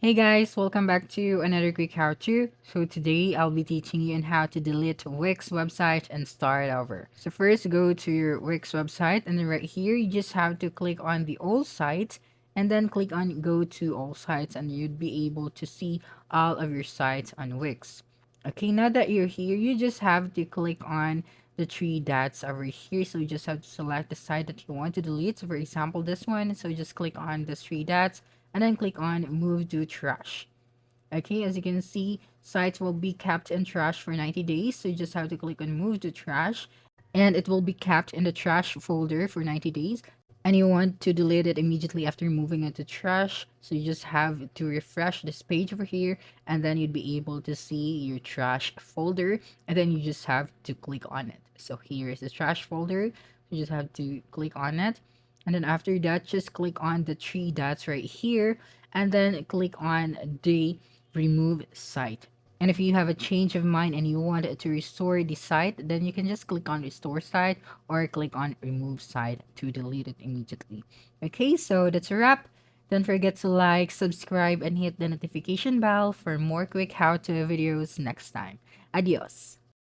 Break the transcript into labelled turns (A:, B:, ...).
A: Hey guys, welcome back to another quick how-to. So today I'll be teaching you on how to delete Wix website and start over. So first go to your Wix website and then right here you just have to click on the all sites and then click on go to all sites and you'd be able to see all of your sites on Wix. Okay, now that you're here, you just have to click on the three dots over here. So you just have to select the site that you want to delete. So for example, this one. So just click on the three dots and then click on move to trash. Okay, as you can see, sites will be kept in trash for 90 days. So you just have to click on move to trash and it will be kept in the trash folder for 90 days. And you want to delete it immediately after moving it to trash. So you just have to refresh this page over here and then you'd be able to see your trash folder and then you just have to click on it. So here is the trash folder. You just have to click on it. And then after that, just click on the three dots right here and then click on the remove site. And if you have a change of mind and you want to restore the site, then you can just click on restore site or click on remove site to delete it immediately. Okay, so that's a wrap. Don't forget to like, subscribe, and hit the notification bell for more quick how-to videos next time. Adios.